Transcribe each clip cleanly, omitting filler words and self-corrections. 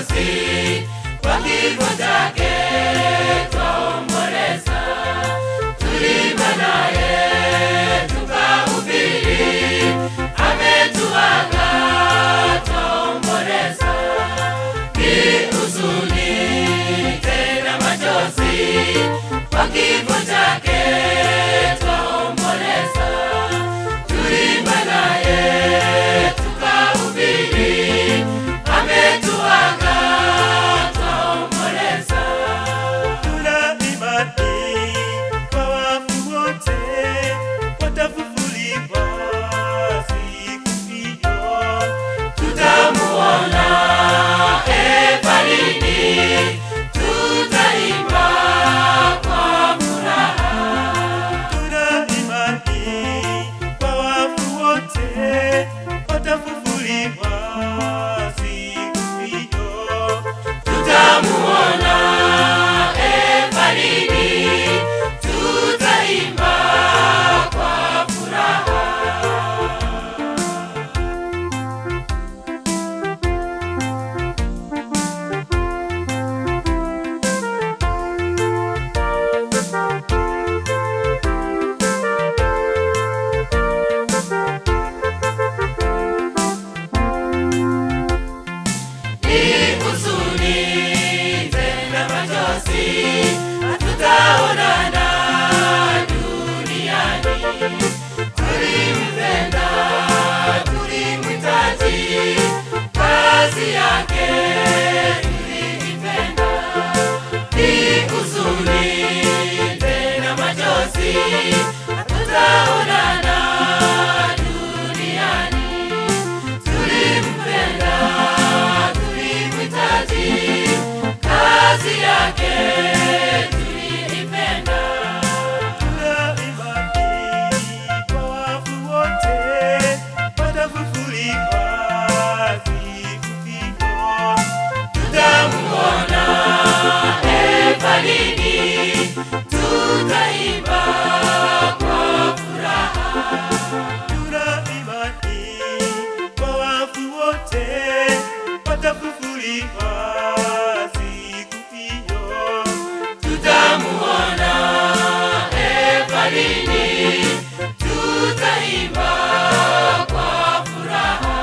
machozi, kwa kifo chake twaomboleza. Tulimba naye tukahubiri, ametuaga twaomboleza. Ni huzuni tena machozi, kwa kifo chake twaomboleza. Tulimba naye tukahubiri, ametuaga twaomboleza. Tuna imani kwa wafu wote watafufuliwa siku hiyo. Tutamuona hekaluni, tutaimba kwa furaha. Tuna imani kwa wafu wote watafufuliwa siku hiyo. Tutamuona hekaluni, tutaimba kwa furaha. Ni huzuni tena machozi, hatutaonana duniani. Tulimpenda, tulimhitaji, kazi yake tuliipenda. Ni huzuni tena machozi, hatutaonana duniani. Tulimpenda, tulimhitaji, kazi yake tuliipenda. Tuna imani kwa wafu wote watafufuliwa siku hiyo. Tutamuona hekaluni, tutaimba kwa furaha. Tuna imani kwa wafu wote watafufuliwa siku hiyo. Tutamuona hekaluni, tutaimba kwa furaha.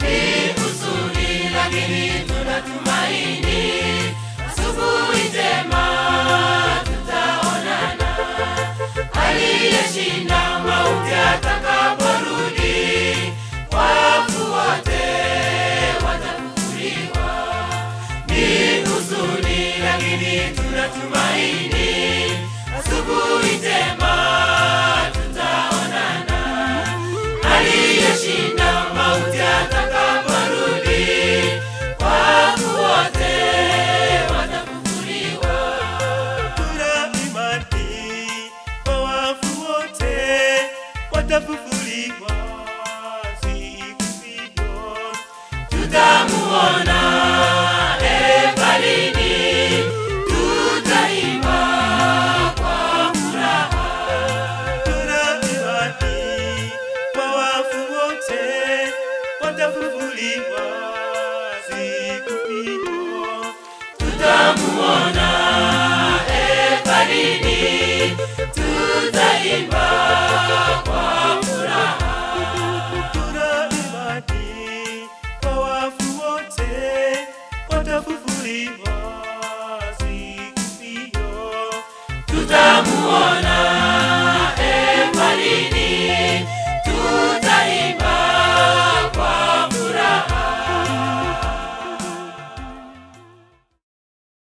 Ni huzuni lakini tunatumaini, asubuhi njema tutaonana. Aliyeshinda mauti atakaporudi, wafu wote watafufuliwa. Ni huzuni lakini tunatumaini, asubuhi njema tutaonana. Aliyeshinda mauti atakaporudi, wafu wote watafufuliwa. Tuna imani kwa wafu wote watafufuliwa siku hiyo. Tutamuona hekaluni, tutaimba kwa furaha. Tuna imani kwa wafu wote watafufuliwa siku hiyo. Tutamuona hekaluni, tutaimba kwa furaha. Tuna imani kwa wafu wote watafufuliwa siku hiyo. Tutamuona